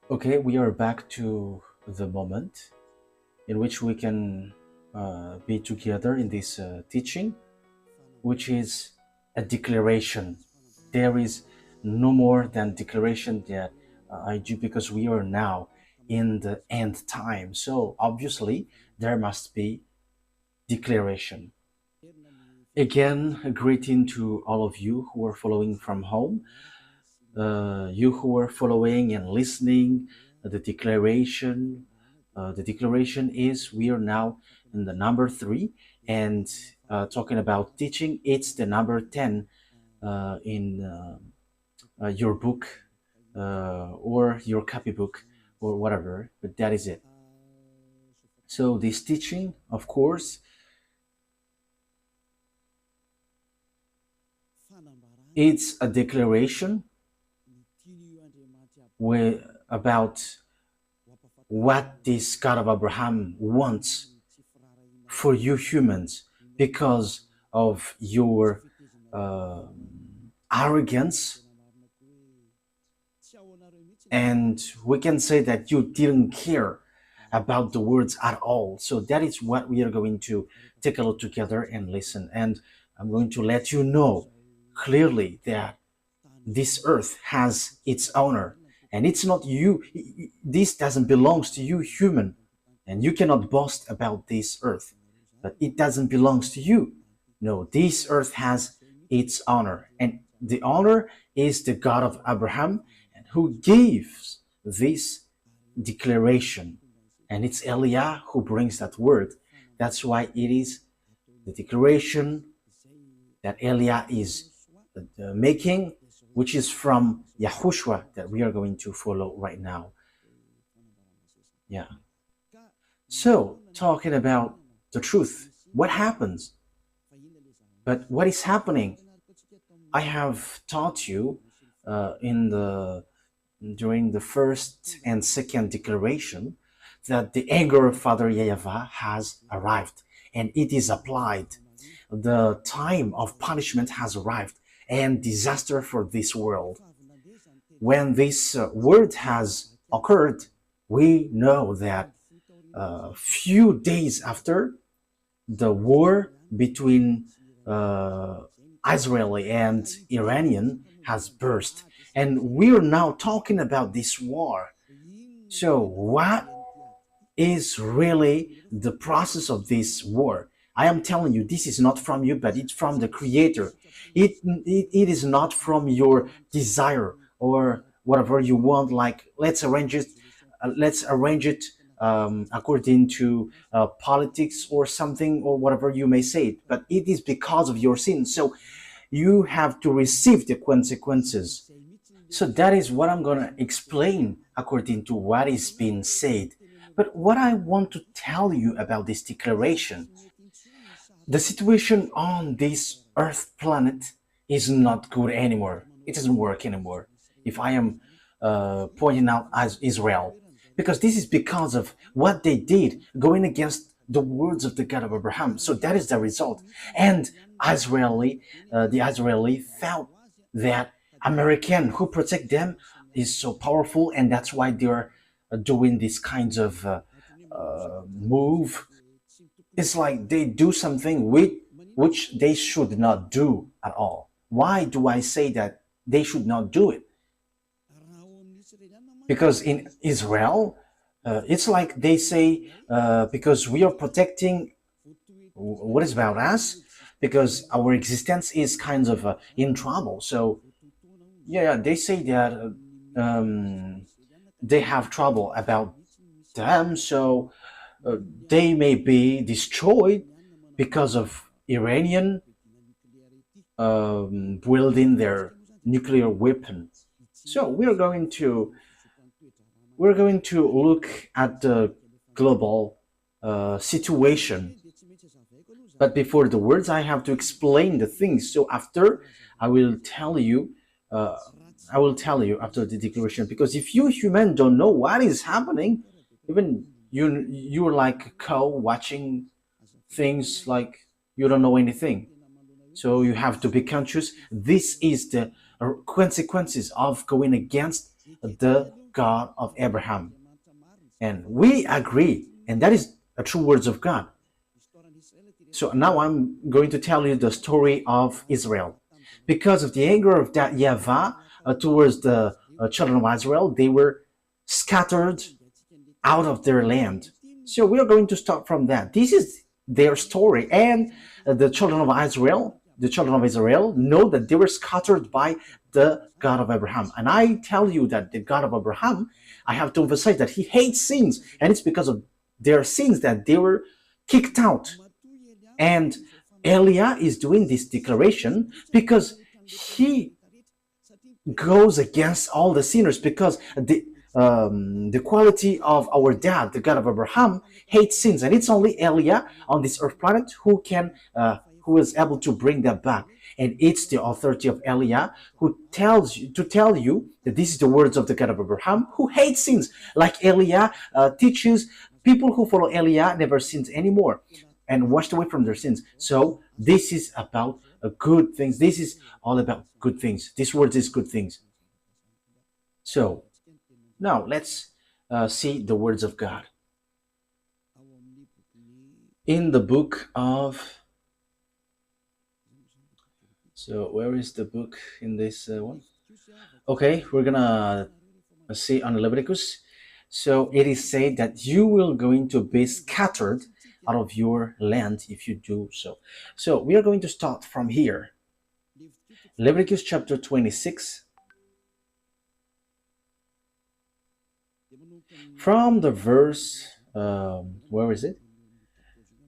Okay, we are back to the moment in which we can be together in this teaching, which is a declaration. There is no more than declaration that I do, because we are now in the end time. So obviously, there must be declaration. Again, a greeting to all of you who are following from home, you who are following and listening the declaration. The declaration is we are now in the number 3, and talking about teaching, it's the number 10 in your book or your copybook or whatever, but that is it. So this teaching, of course, it's a declaration about what this God of Abraham wants for you humans because of your uh, arrogance, and we can say that you didn't care about the words at all. So that is what we are going to take a look together and listen. And I'm going to let you know clearly that this earth has its owner, and it's not you. This doesn't belong to you human, and you cannot boast about this earth, but it doesn't belong to you. No, this earth has its honor, and the honor is the God of Abraham, and who gives this declaration, and it's Eliah who brings that word. That's why it is the declaration that Eliah is making, which is from YAHOSHUA, that we are going to follow right now. Yeah. So, talking about the truth, what happens? But what is happening? I have taught you in the during the first and second declaration that the anger of Father YAHVAH has arrived and it is applied. The time of punishment has arrived and disaster for this world. When this word has occurred, we know that a few days after, the war between uh, Israeli and Iranian has burst. And we're now talking about this war. So, what is really the process of this war? I am telling you, this is not from you, but it's from the Creator. It is not from your desire or whatever you want. Like let's arrange it according to politics or something or whatever you may say it. But it is because of your sin. So you have to receive the consequences. So that is what I'm going to explain according to what is being said. But what I want to tell you about this declaration, the situation on this Earth planet is not good anymore. It doesn't work anymore. If I am pointing out as Israel, because this is because of what they did, going against the words of the God of Abraham. So that is the result. And the Israeli felt that American who protect them is so powerful, and that's why they're doing these kinds of move. It's like they do something which they should not do at all. Why do I say that they should not do it? Because in Israel, it's like they say, because we are protecting what is about us, because our existence is kind of in trouble. So, yeah, they say that they have trouble about them, so they may be destroyed because of Iranian wielding their nuclear weapon. So we're going to look at the global situation. But before the words, I have to explain the things. So after, I will tell you. Uh, I will tell you after the declaration. Because if you human don't know what is happening, even you're like a cow watching things like you don't know anything. So you have to be conscious. This is the consequences of going against the God of Abraham. And we agree, and that is a true words of God. So now I'm going to tell you the story of Israel. Because of the anger of that YAHVAH towards the children of Israel, they were scattered out of their land. So we are going to start from that. This is their story, and the children of Israel, know that they were scattered by the God of Abraham. And I tell you that the God of Abraham, I have to emphasize that he hates sins, and it's because of their sins that they were kicked out. And Eliah is doing this declaration because he goes against all the sinners, because the quality of our dad, the God of Abraham, hates sins, and it's only Eliah on this earth planet who is able to bring that back. And it's the authority of Eliah who tells you to tell you that this is the words of the God of Abraham, who hates sins. Like Eliah teaches, people who follow Eliah never sins anymore and washed away from their sins. So this is about good things. This is all about good things. This word is good things. So now let's see the words of God in the book of. So where is the book in this one? Okay, we're gonna see on Leviticus. So it is said that you will going to be scattered out of your land if you do so. So we are going to start from here. Leviticus chapter 26. From the verse, where is it?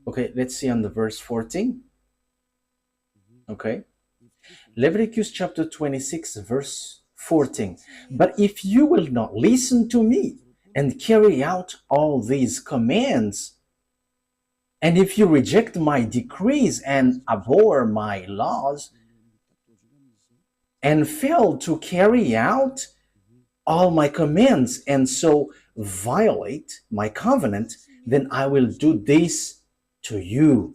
Okay, let's see on the verse 14. Okay. Leviticus chapter 26, verse 14. But if you will not listen to me and carry out all these commands, and if you reject my decrees and abhor my laws, and fail to carry out all my commands, and so violate my covenant, then I will do this to you.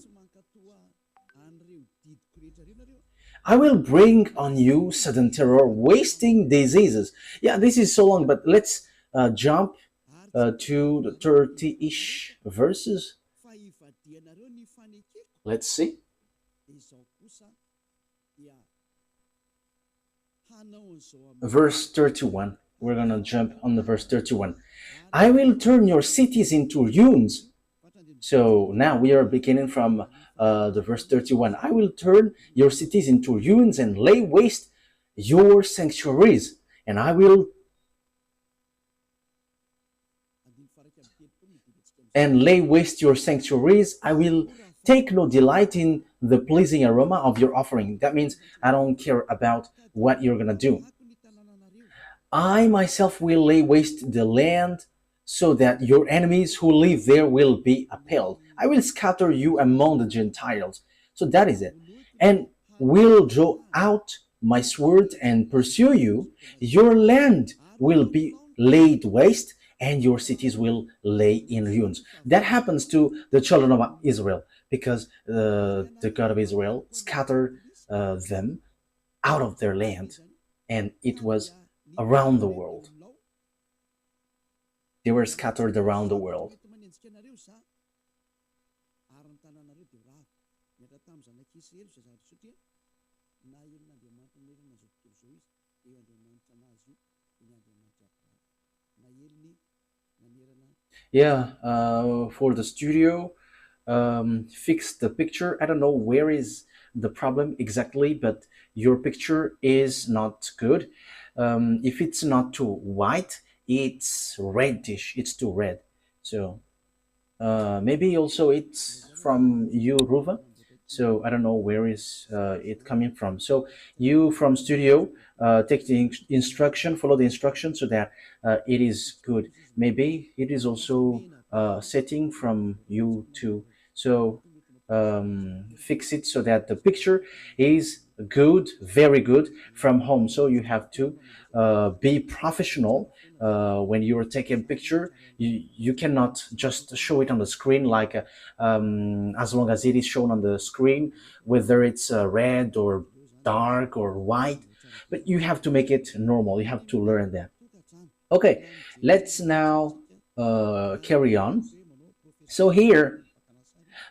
I will bring on you sudden terror, wasting diseases. Yeah, this is so long, but let's jump to the 30-ish verses. Let's see. Verse 31. We're going to jump on the verse 31. I will turn your cities into ruins. So now we are beginning from the verse 31. I will turn your cities into ruins and lay waste your sanctuaries. And I will lay waste your sanctuaries. I will take no delight in the pleasing aroma of your offering. That means I don't care about what you're going to do. I myself will lay waste the land so that your enemies who live there will be appalled. I will scatter you among the Gentiles. So that is it. And will draw out my sword and pursue you. Your land will be laid waste, and your cities will lay in ruins. That happens to the children of Israel, because the God of Israel scattered them out of their land, and it was around the world. They were scattered around the world. Yeah, for the studio, fix the picture. I don't know where is the problem exactly, but your picture is not good. If it's not too white, it's reddish, it's too red. So maybe also it's from you, Ruva. So I don't know where is it coming from. So you from studio, take the instruction, follow the instruction so that it is good. Maybe it is also setting from you too. So fix it so that the picture is good, very good from home. So you have to be professional when you're taking picture. You cannot just show it on the screen like as long as it is shown on the screen, whether it's red or dark or white, but you have to make it normal. You have to learn that. Okay, let's now carry on. So here,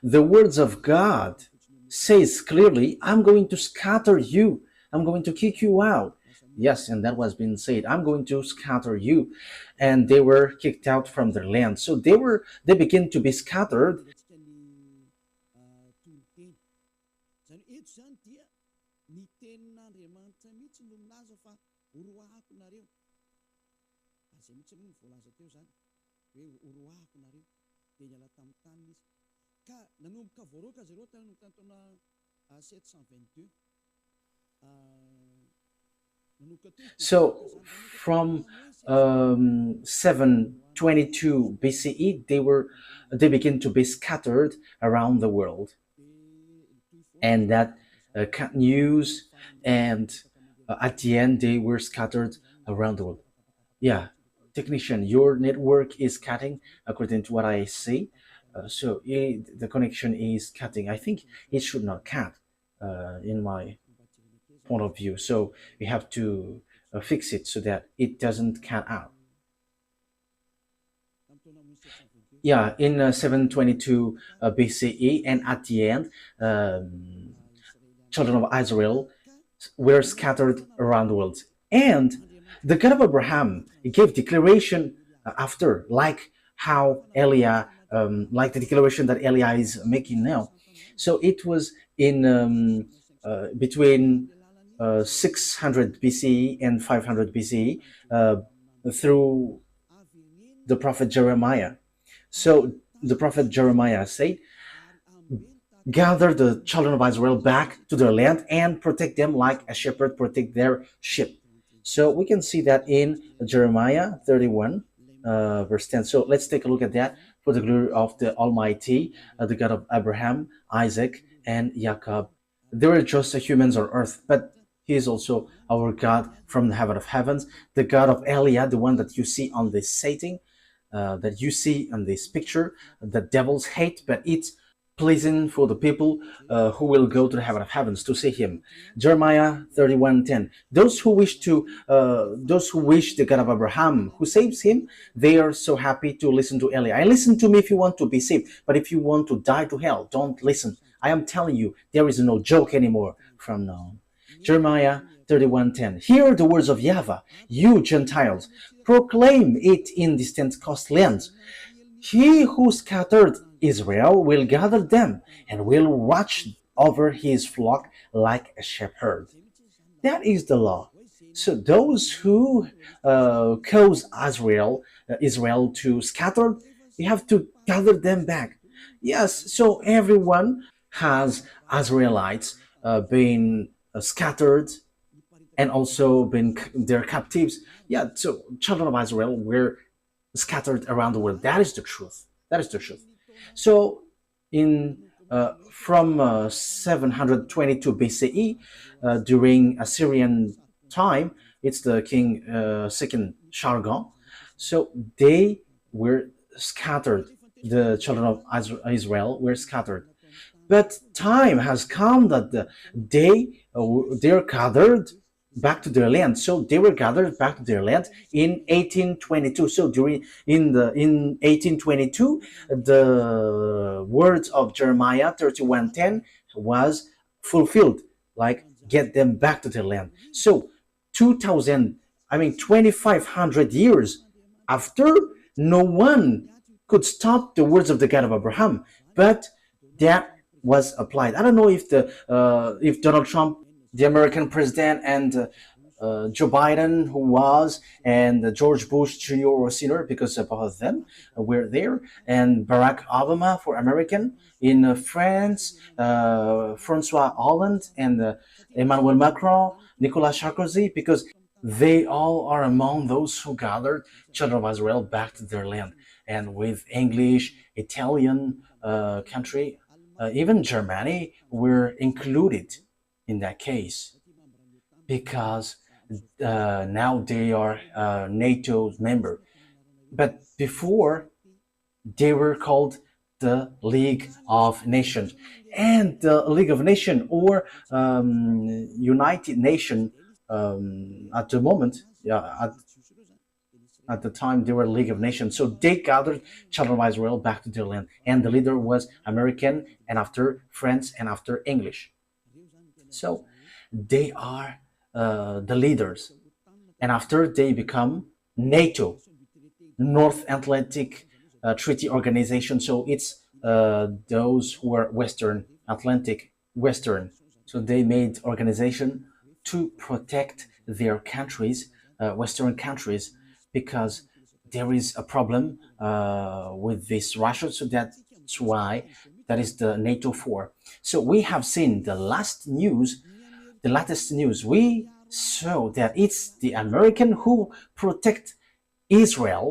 the words of God says clearly, I'm going to scatter you. I'm going to kick you out. Yes, and that was being said. I'm going to scatter you. And they were kicked out from their land. So they began to be scattered. So from 722 BCE, they began to be scattered around the world, and that cut news, and at the end they were scattered around the world. Yeah, technician, your network is cutting according to what I see. The connection is cutting. I think it should not cut in my point of view. So we have to fix it so that it doesn't cut out. Yeah, in 722 BCE, and at the end, children of Israel were scattered around the world. And the God of Abraham gave declaration after, like how Eliah, like the declaration that Eliah is making now. So it was in between 600 BCE and 500 BCE through the prophet Jeremiah. So the prophet Jeremiah said, gather the children of Israel back to their land and protect them like a shepherd protect their sheep. So we can see that in Jeremiah 31, verse 10. So let's take a look at that. For the glory of the Almighty, the God of Abraham, Isaac, and Jacob. They were just humans on earth, but He is also our God from the heaven of heavens, the God of Eliah, the one that you see on this setting, that you see on this picture. The devils hate, but it's pleasing for the people who will go to the heaven of heavens to see him. Jeremiah 31:10. Those who wish the God of Abraham, who saves him, they are so happy to listen to Eli. And listen to me if you want to be saved, but if you want to die to hell, don't listen. I am telling you, there is no joke anymore from now on. Jeremiah 31:10. Hear the words of YAHVAH, you Gentiles, proclaim it in distant coastlands. He who scattered Israel will gather them and will watch over his flock like a shepherd. That is the law. So those who cause Israel to scatter, you have to gather them back. Yes, so everyone has Israelites being scattered and also been their captives. Yeah, so children of Israel were scattered around the world. That is the truth. That is the truth. So, in from 722 BCE, during Assyrian time, it's the king second Shargon. So they were scattered. The children of Israel were scattered. But time has come that they're gathered back to their land. So they were gathered back to their land in 1822. So in 1822, the words of Jeremiah 31:10 was fulfilled, like get them back to their land. So 2000, 2500 years after, no one could stop the words of the God of Abraham, but that was applied. I don't know if Donald Trump, the American president, and Joe Biden, who was, and George Bush Jr. or Sr., because both of them were there, and Barack Obama for American, in France, Francois Hollande, and Emmanuel Macron, Nicolas Sarkozy, because they all are among those who gathered children of Israel back to their land. And with English, Italian country, even Germany were included in that case, because now they are NATO's member. But before, they were called the League of Nations. And the League of Nations, or United Nation, at the moment, yeah, At the time, they were a League of Nations. So they gathered children of Israel back to their land. And the leader was American, and after France, and after English. So they are the leaders. And after they become NATO, North Atlantic Treaty Organization. So it's those who are Western Atlantic, Western. So they made organization to protect their countries, Western countries, because there is a problem with this Russia. So that's why that is the NATO 4. So we have seen the latest news. We saw that it's the American who protect Israel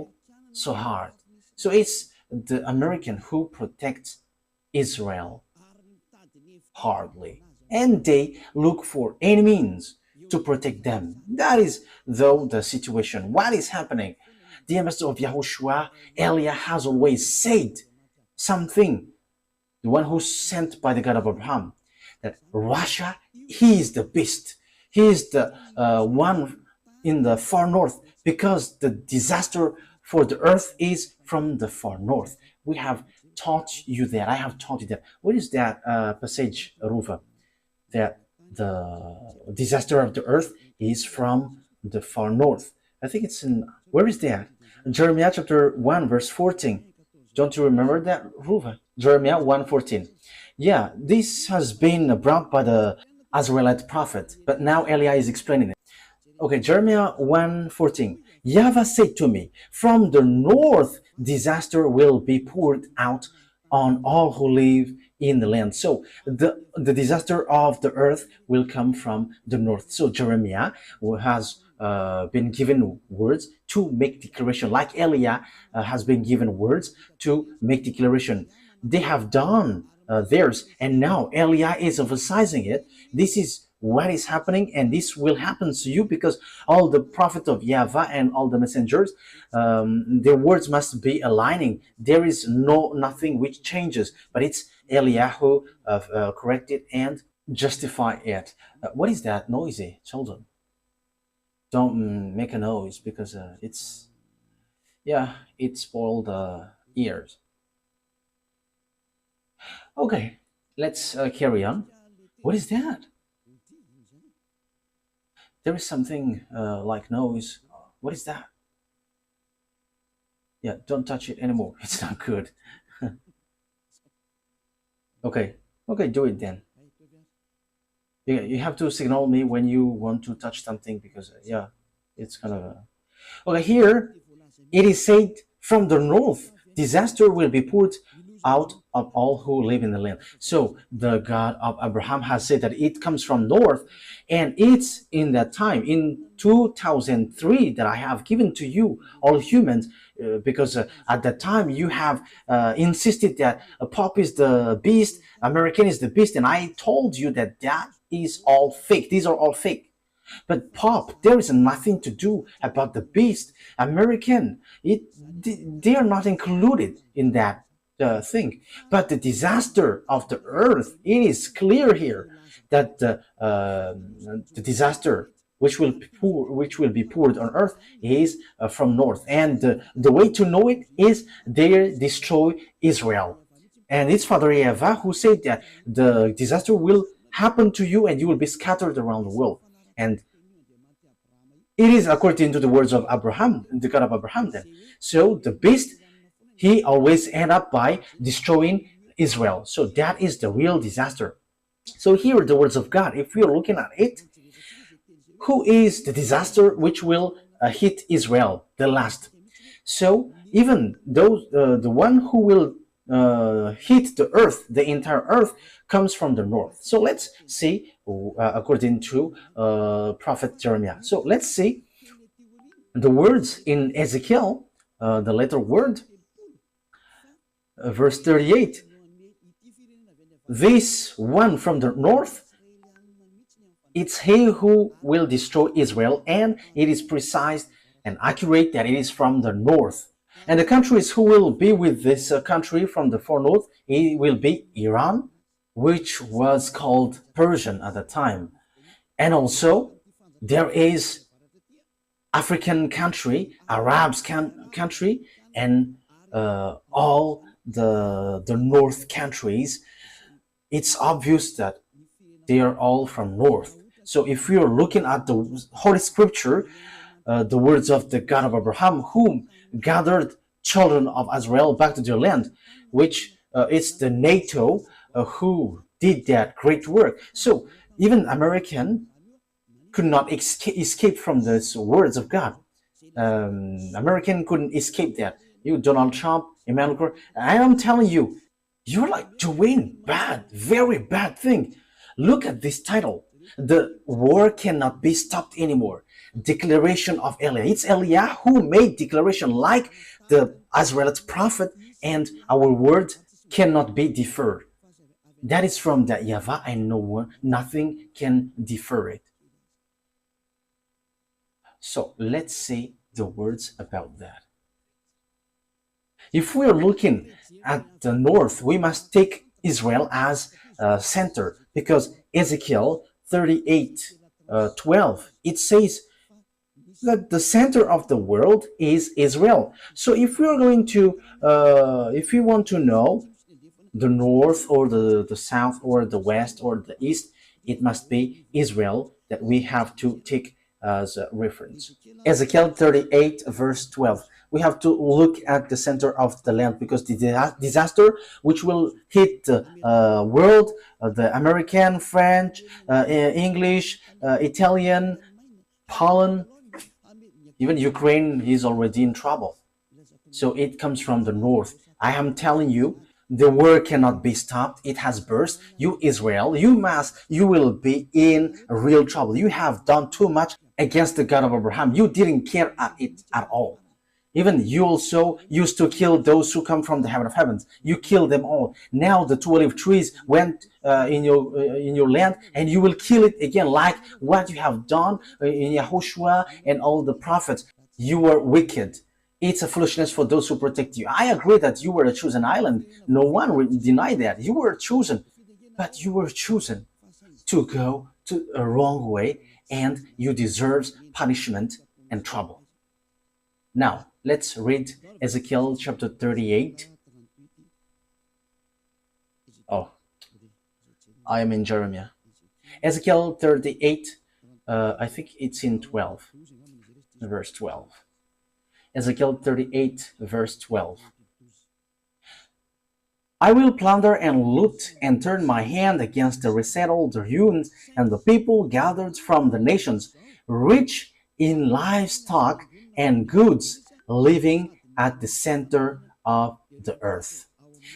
so hard. So it's the American who protects Israel hardly, and they look for any means to protect them. That is, though, the situation. What is happening? The ambassador of Yahushua, Eliah, has always said something, the one who's sent by the God of Abraham, that Russia, he is the beast. He is the one in the far north, because the disaster for the earth is from the far north. We have taught you that. I have taught you that. What is that passage, Ruva? That the disaster of the earth is from the far north. I think it's in, where is that? Jeremiah chapter 1 verse 14. Don't you remember that, Ruva? Jeremiah 1:14. Yeah, this has been brought by the Israelite prophet, but now Eliah is explaining it. Okay, Jeremiah 1:14. YAHVAH said to me, from the north disaster will be poured out on all who live in the land. So the disaster of the earth will come from the north. So Jeremiah has been given words to make declaration, like Eliah has been given words to make declaration. They have done theirs, and now Eliah is emphasizing it. This is what is happening, and this will happen to you, because all the prophets of YAHVAH and all the messengers, their words must be aligning. There is nothing which changes, but it's Eliah who corrected and justify it. What is that noisy, children? Don't make a noise, because it's, yeah, it spoiled the ears. Okay, let's carry on. What is that? There is something like noise. What is that? Yeah, don't touch it anymore. It's not good. Okay, do it then. You have to signal me when you want to touch something, because yeah, it's kind of okay. Here it is said, from the north disaster will be poured out of all who live in the land. So the God of Abraham has said that it comes from north, and it's in that time, in 2003, that I have given to you, all humans, because at that time you have insisted that a Pope is the beast, American is the beast, and I told you that that is all fake. These are all fake. But Pope, there is nothing to do about the beast. American, they are not included in that thing. But the disaster of the earth, it is clear here that the disaster which will be poured on earth is from north, and the way to know it is they destroy Israel. And it's Father YAHVAH who said that the disaster will happen to you, and you will be scattered around the world. And it is according to the words of Abraham, the God of Abraham then. So the beast, he always end up by destroying Israel. So that is the real disaster. So here are the words of God. If we are looking at it, who is the disaster which will hit Israel the last? So even those, the one who will hit the earth, the entire earth, comes from the north. So let's see, according to Prophet Jeremiah. So let's see the words in Ezekiel, the letter word, verse 38. This one from the north, it's he who will destroy Israel, and it is precise and accurate that it is from the north. And the countries who will be with this country from the far north, it will be Iran, which was called Persian at the time. And also there is African country, Arabs country, and all the North countries, it's obvious that they are all from North. So if we are looking at the Holy Scripture, the words of the God of Abraham, whom gathered children of Israel back to their land, which is the NATO who did that great work. So even American could not escape from these words of God. American couldn't escape that. You, Donald Trump, Emmanuel Macron, I am telling you, you're like doing bad, very bad thing. Look at this title. The war cannot be stopped anymore. Declaration of Eliah. It's Eliah who made declaration like the Israelite prophet, and our word cannot be deferred. That is from the YAHVAH, and no one, nothing can defer it. So let's see the words about that. If we're looking at the north, we must take Israel as center, because Ezekiel 38 12, it says that the center of the world is Israel. So if we are going to, if we want to know the north or the south or the west or the east, it must be Israel that we have to take as a reference. Ezekiel 38 verse 12. We have to look at the center of the land, because the disaster which will hit the world, the American, French, English, Italian, Poland, even Ukraine is already in trouble. So it comes from the north. I am telling you, the war cannot be stopped. It has burst. You, Israel, you will be in real trouble. You have done too much against the God of Abraham. You didn't care at it at all. Even you also used to kill those who come from the heaven of heavens. You killed them all. Now the two olive trees went in your land, and you will kill it again, like what you have done in YAHOSHUA and all the prophets. You were wicked. It's a foolishness for those who protect you. I agree that you were a chosen island. No one will deny that. You were chosen. But you were chosen to go to a wrong way, and you deserve punishment and trouble. Now, let's read Ezekiel chapter 38. Oh, I am in Jeremiah. Ezekiel 38, I think it's in 12, verse 12. Ezekiel 38, verse 12. I will plunder and loot and turn my hand against the resettled, the ruins, and the people gathered from the nations, rich in livestock and goods, living at the center of the earth.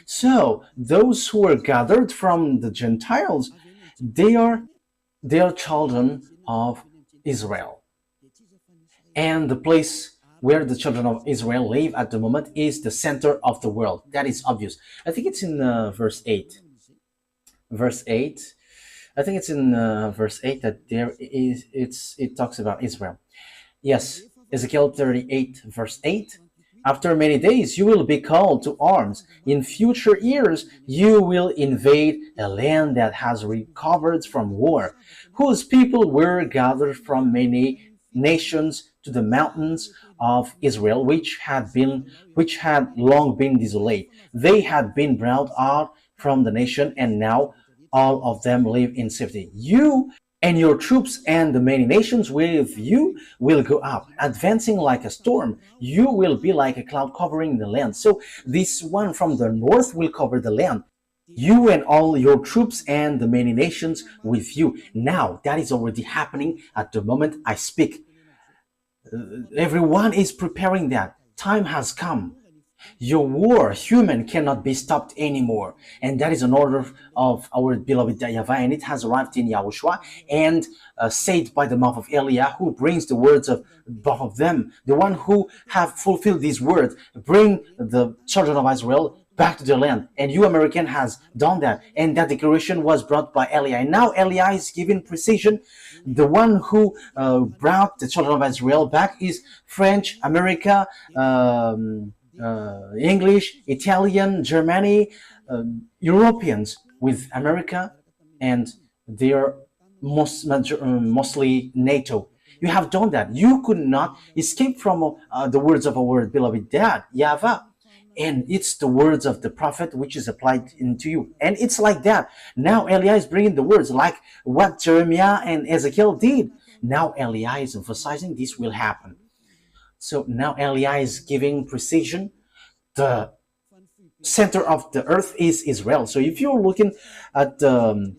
So those who are gathered from the Gentiles, they are children of Israel. And the place where the children of Israel live at the moment is the center of the world. That is obvious. I think it's in verse 8. Verse 8. I think it's in verse 8 that it talks about Israel. Yes, Ezekiel 38, verse 8. After many days you will be called to arms. In future years you will invade a land that has recovered from war, whose people were gathered from many nations to the mountains of Israel, which had long been desolate. They had been brought out from the nation, and now all of them live in safety. You and your troops and the many nations with you will go up, advancing like a storm. You will be like a cloud covering the land. So this one from the north will cover the land. You and all your troops and the many nations with you. Now that is already happening at the moment I speak. Everyone is preparing that. Time has come. Your war, human, cannot be stopped anymore. And that is an order of our beloved YAHVAH, and it has arrived in YAHOSHUA and said by the mouth of Eliah, who brings the words of both of them, the one who have fulfilled these words, bring the children of Israel back to their land. And you, American, has done that. And that declaration was brought by Eliah. And now Eliah is giving precision. The one who brought the children of Israel back is French, America, English, Italian, Germany, Europeans with America, and they are mostly NATO. You have done that. You could not escape from the words of our beloved dad, YAHVAH. And it's the words of the prophet which is applied into you. And it's like that. Now Eliah is bringing the words like what Jeremiah and Ezekiel did. Now Eliah is emphasizing this will happen. So now Eliah is giving precision. The center of the earth is Israel. So if you're looking at on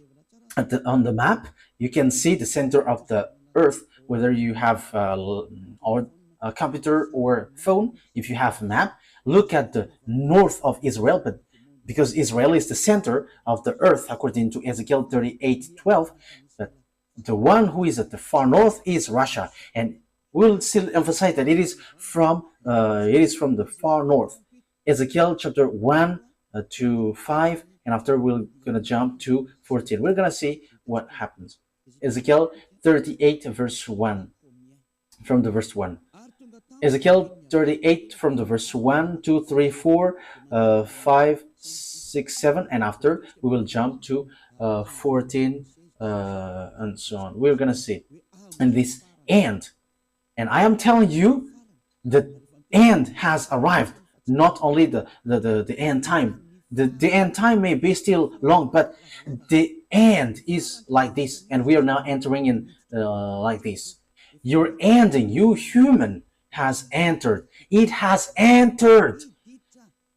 the map, you can see the center of the earth, whether you have a computer or phone. If you have a map, look at the north of Israel, but because Israel is the center of the earth, according to Ezekiel 38:12, but the one who is at the far north is Russia, and we'll still emphasize that it is from the far north. Ezekiel chapter 1 to 5, and after we're gonna jump to 14. We're gonna see what happens. Ezekiel 38 verse 1, from the verse 1. Ezekiel 38 from the verse 1, 2, 3, 4, 5, 6, 7, and after we will jump to 14 and so on. We're gonna see. And this end, and I am telling you, the end has arrived. Not only the end time. The end time may be still long, but the end is like this, and we are now entering in like this. Your ending, you human, has entered. It has entered.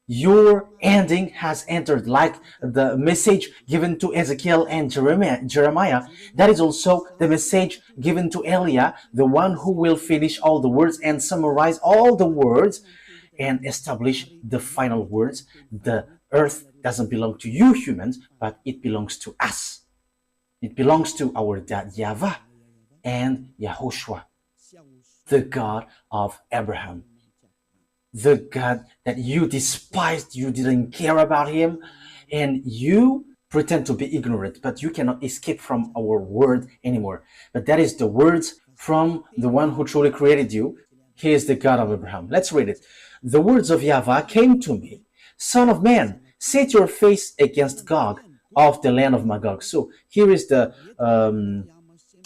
Your ending has entered, like the message given to Ezekiel and Jeremiah. That is also the message given to Eliah, the one who will finish all the words and summarize all the words and establish the final words. The earth doesn't belong to you humans, but it belongs to us. It belongs to our dad YAHVAH and YAHOSHUA, the God of Abraham, the God that you despised. You didn't care about him, and you pretend to be ignorant, but you cannot escape from our word anymore. But that is the words from the one who truly created you. He is the God of Abraham. Let's read it. The words of YAHVAH came to me, Son of man, set your face against Gog of the land of Magog. So here is the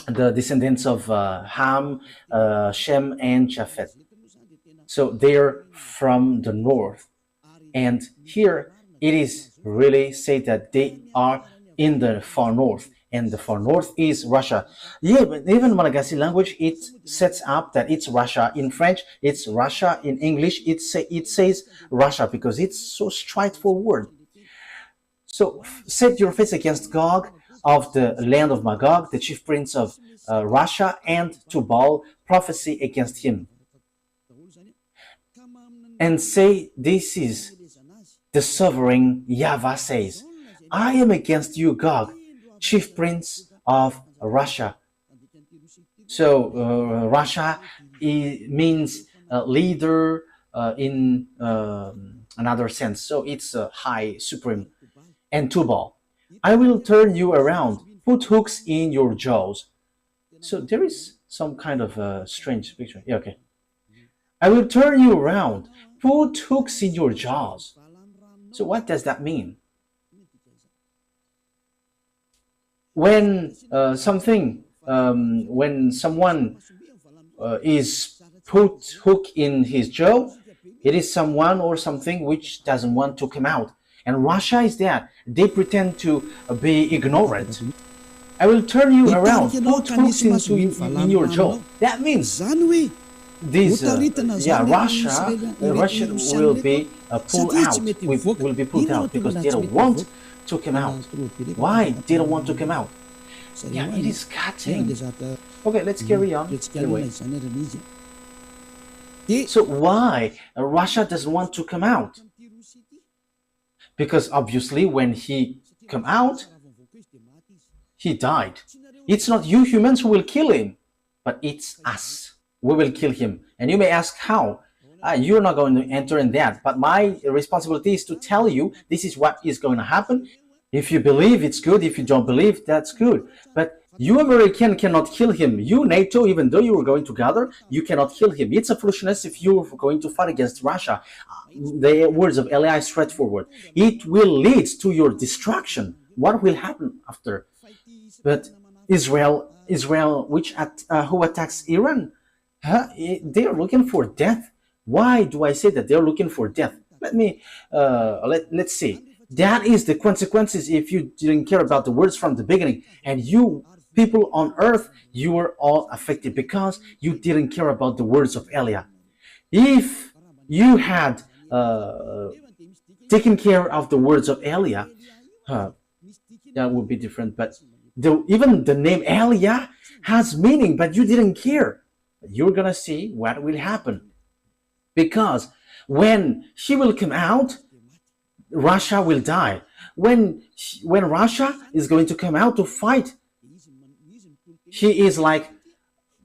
descendants of Ham, Shem, and Japheth. So they're from the north. And here it is really said that they are in the far north. And the far north is Russia. Yeah, but even Malagasy language, it sets up that it's Russia. In French, it's Russia. In English, it says Russia because it's so straightforward. So set your face against Gog of the land of Magog, the chief prince of Russia, and Tubal, prophesy against him. And say, this is the sovereign YAHVAH says, I am against you, Gog, chief prince of Russia. So Russia means leader in another sense. So it's high, supreme. And Tubal, I will turn you around, put hooks in your jaws. So there is some kind of strange picture. Yeah, okay. I will turn you around, put hooks in your jaws. So what does that mean? When when someone is put hook in his jaw, it is someone or something which doesn't want to come out. And Russia is that. They pretend to be ignorant. I will turn you around, put hooks in your jaw. That means this, Russia will be pulled out. Will be pulled out because they don't want to come out. Why they don't want to come out? Yeah, it is cutting. Okay, let's carry on. Anyway. So why Russia doesn't want to come out? Because obviously when he come out, he died. It's not you humans who will kill him, but it's us. We will kill him. And you may ask how? You're not going to enter in that. But my responsibility is to tell you this is what is going to happen. If you believe, it's good. If you don't believe, that's good. But you American cannot kill him. You NATO, even though you were going together, you cannot kill him. It's a foolishness if you're going to fight against Russia. The words of Eli are straightforward. It will lead to your destruction. What will happen after? But Israel Israel, who attacks Iran, they are looking for death. Why do I say that they're looking for death? Let's see. That is the consequences if you didn't care about the words from the beginning, and you people on earth, you were all affected because you didn't care about the words of Elia. If you had taken care of the words of Elia, uh, that would be different. But even the name Elia has meaning, but you didn't care. You're gonna see what will happen, because when she will come out, Russia will die. When Russia is going to come out to fight, he is like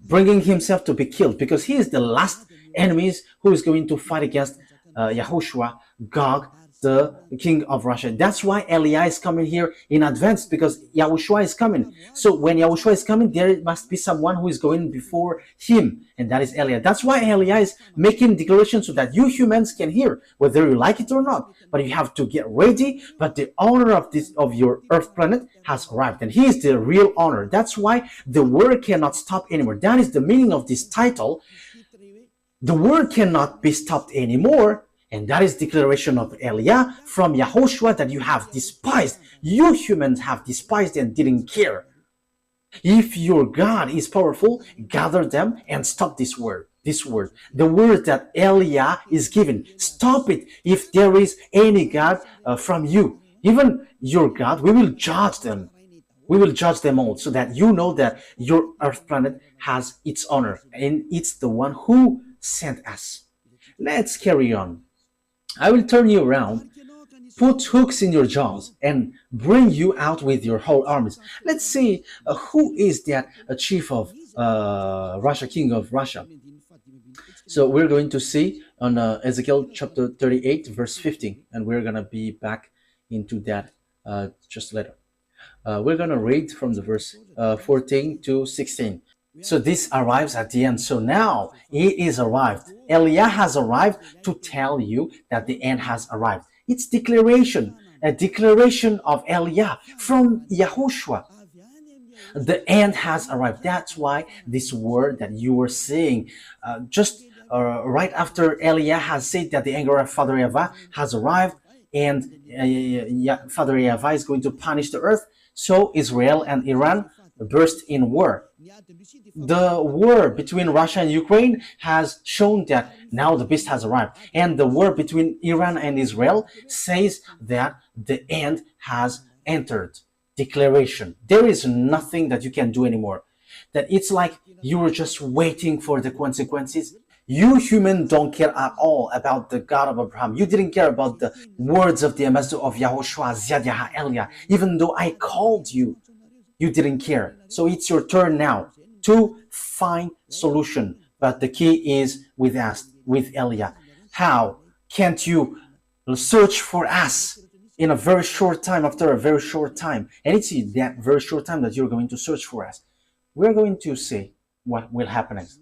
bringing himself to be killed, because he is the last enemies who is going to fight against Yahushua, Gog, the king of Russia. That's why Elia is coming here in advance, because Yahushua is coming. So when Yahushua is coming, there must be someone who is going before him, and that is Elia. That's why Elia is making declarations so that you humans can hear, whether you like it or not. But you have to get ready. But the owner of your Earth planet has arrived, and he is the real owner. That's why the war cannot stop anymore. That is the meaning of this title. The war cannot be stopped anymore. And that is declaration of Elia from Yahoshua that you have despised. You humans have despised and didn't care. If your God is powerful, gather them and stop this word. The word that Elia is given. Stop it. If there is any God from you, even your God, we will judge them. We will judge them all, so that you know that your Earth planet has its owner, and it's the one who sent us. Let's carry on. I will turn you around, put hooks in your jaws, and bring you out with your whole armies. Let's see who is that chief of Russia, king of Russia. So we're going to see on Ezekiel chapter 38, verse 15, and we're going to be back into that just later. We're going to read from the verse 14 to 16. So this arrives at the end. So now he is arrived. Elia has arrived to tell you that the end has arrived. It's declaration, a declaration of Elia from Yahushua. The end has arrived. That's why this word that you were saying, just right after Elia has said that the anger of Father YAHVAH has arrived, and Father YAHVAH is going to punish the earth, so Israel and Iran burst in war. The war between Russia and Ukraine has shown that now the beast has arrived. And the war between Iran and Israel says that the end has entered. Declaration. There is nothing that you can do anymore. That it's like you were just waiting for the consequences. You humans don't care at all about the God of Abraham. You didn't care about the words of the ambassador of Yahushua, Ziad Elia. Even though I called you, you didn't care. So it's your turn now to find solution. But the key is with us, with Elia. How can't you search for us in a very short time, after a very short time? And it's in that very short time that you're going to search for us. We're going to see what will happen next.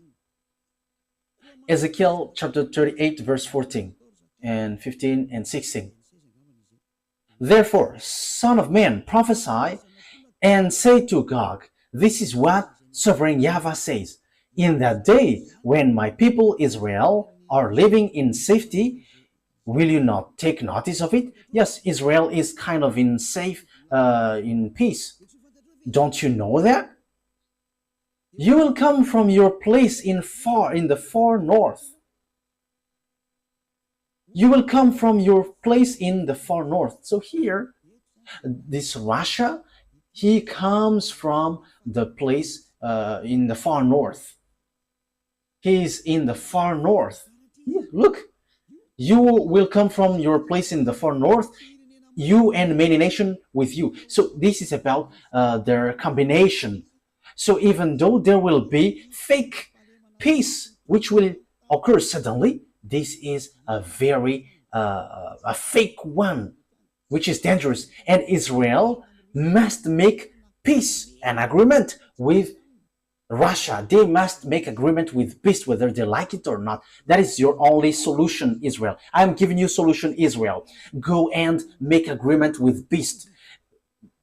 Ezekiel chapter 38, verse 14 and 15 and 16. Therefore, son of man, prophesy and say to Gog, this is what sovereign YAHVAH says. In that day when my people Israel are living in safety, will you not take notice of it? Yes, Israel is kind of in peace. Don't you know that? You will come from your place in the far north. You will come from your place in the far north. So here, this Russia, he comes from the place in the far north. He is in the far north. Look, you will come from your place in the far north, you and many nations with you. So this is about their combination. So even though there will be fake peace, which will occur suddenly, this is a very a fake one, which is dangerous. And Israel must make peace and agreement with Russia. They must make agreement with beast, whether they like it or not. That is your only solution, Israel. I am giving you solution, Israel. Go and make agreement with beast.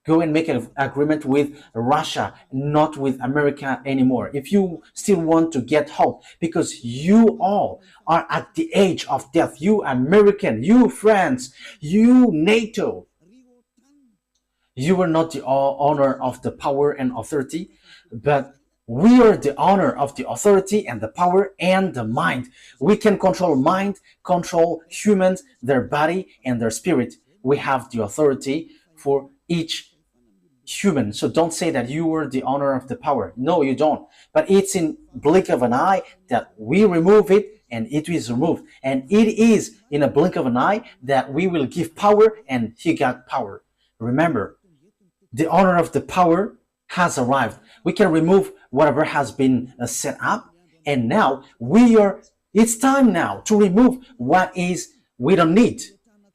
Go and make an agreement with Russia, not with America anymore. If you still want to get hope, because you all are at the age of death. You American, you France, you NATO, you are not the owner of the power and authority, but we are the owner of the authority and the power and the mind. We can control mind, control humans, their body and their spirit. We have the authority for each human. So don't say that you are the owner of the power. No, you don't. But it's in blink of an eye that we remove it and it is removed. And it is in a blink of an eye that we will give power and he got power. Remember, the owner of the power has arrived. We can remove whatever has been set up. And now it's time now to remove what is we don't need.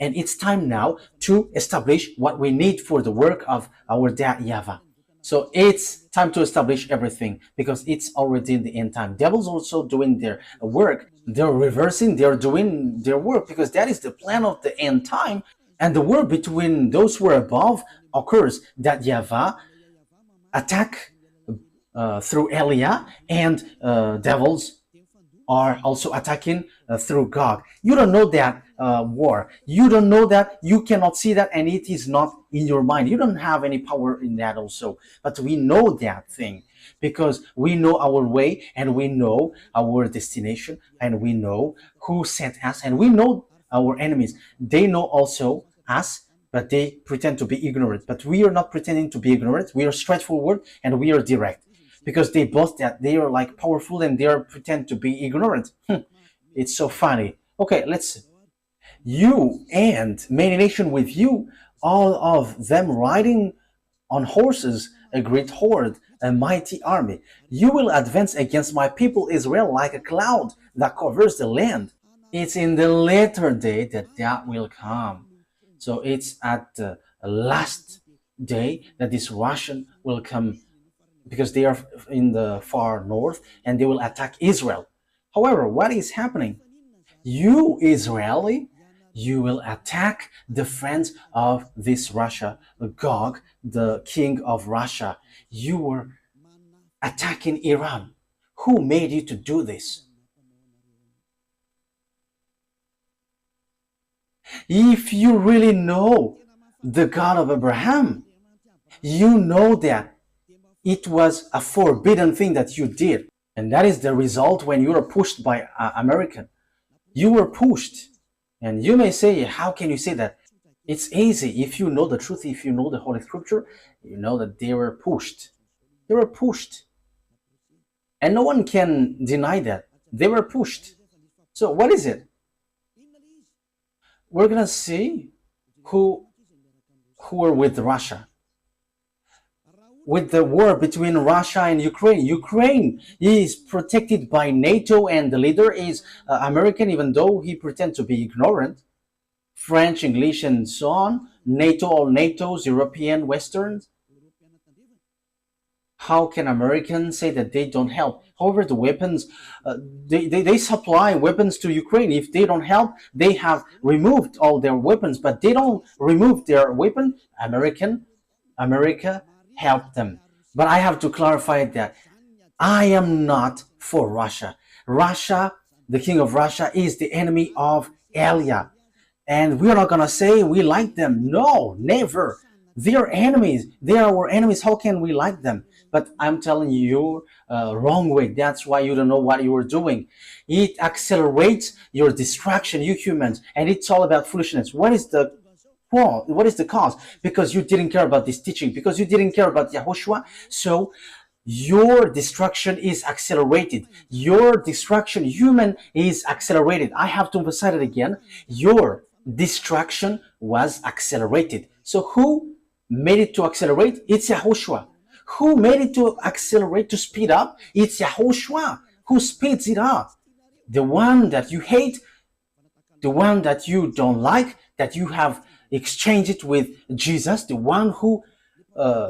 And it's time now to establish what we need for the work of our YAHVAH. So it's time to establish everything because it's already in the end time. Devil's also doing their work. They're reversing, they're doing their work because that is the plan of the end time. And the war between those who are above occurs that YAHVAH attack through Elia and devils are also attacking through Gog. You don't know that war. You don't know that. You cannot see that and it is not in your mind. You don't have any power in that also. But we know that thing because we know our way and we know our destination and we know who sent us and we know our enemies. They know also us, but they pretend to be ignorant. But we are not pretending to be ignorant. We are straightforward and we are direct because they boast that they are like powerful and they are pretend to be ignorant. It's so funny. Okay, let's see. You and many nations with you, all of them riding on horses, a great horde, a mighty army. You will advance against my people Israel like a cloud that covers the land. It's in the latter day that that will come. So it's at the last day that this Russian will come because they are in the far north and they will attack Israel. However, what is happening? You, Israeli, you will attack the friends of this Russia, Gog, the king of Russia. You were attacking Iran. Who made you to do this? If you really know the God of Abraham, you know that it was a forbidden thing that you did. And that is the result when you are pushed by American. You were pushed. And you may say, how can you say that? It's easy. If you know the truth, if you know the Holy Scripture, you know that they were pushed. They were pushed. And no one can deny that. They were pushed. So what is it? We're going to see who are with Russia. With the war between Russia and Ukraine. Ukraine is protected by NATO and the leader is American, even though he pretends to be ignorant. French, English, and so on. NATO, all NATO's, European, Westerns. How can Americans say that they don't help? However, the weapons, they supply weapons to Ukraine. If they don't help, they have removed all their weapons, but they don't remove their weapon. America helped them. But I have to clarify that I am not for Russia. Russia, the king of Russia, is the enemy of Elia. And we're not going to say we like them. No, never. They are enemies. They are our enemies. How can we like them? But I'm telling you, wrong way. That's why you don't know what you are doing. It accelerates your distraction, you humans, and it's all about foolishness. What is the what is the cause? Because you didn't care about this teaching, because you didn't care about YAHOSHUA. So your destruction is accelerated. Your destruction, human, is accelerated. I have to emphasize it again. Your destruction was accelerated. So who made it to accelerate? It's YAHOSHUA. Who made it to accelerate, to speed up? It's YAHOSHUA. Who speeds it up? The one that you hate, the one that you don't like, that you have exchanged it with Jesus, the one who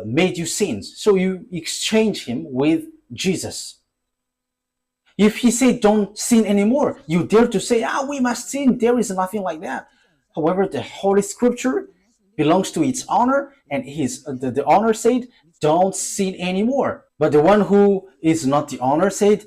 made you sins. So you exchange him with Jesus. If he said don't sin anymore, you dare to say, we must sin. There is nothing like that. However, the Holy Scripture belongs to its owner, and the owner said, don't sin anymore. But the one who is not the owner said,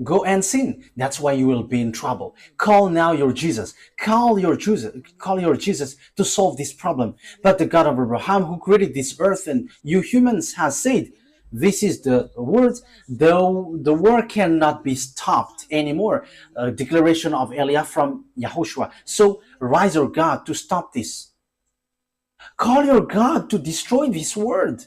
go and sin. That's why you will be in trouble. Call now your Jesus. Call your Jesus. Call your Jesus to solve this problem. But the God of Abraham, who created this earth and you humans, has said, this is the words, though the war cannot be stopped anymore. A declaration of Eliah from YAHOSHUAH. So rise your God to stop this. Call your God to destroy this word.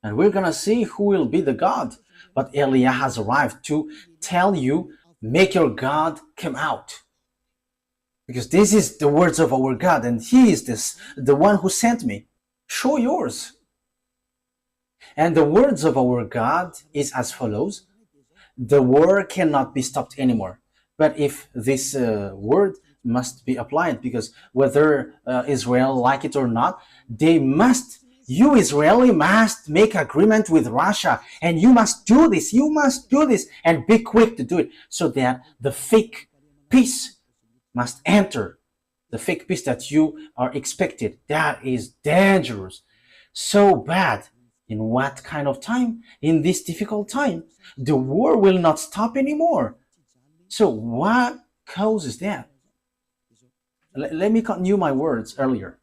And we're going to see who will be the God. But Eliah has arrived to tell you, make your God come out. Because this is the words of our God, and He is the one who sent me. Show yours. And the words of our God is as follows. The war cannot be stopped anymore. But if this word must be applied, because whether Israel like it or not, you Israeli must make agreement with Russia, and you must do this, and be quick to do it, so that the fake peace must enter, the fake peace that you are expected. That is dangerous, so bad. In what kind of time? In this difficult time. The war will not stop anymore. So what causes that? Let me continue my words earlier.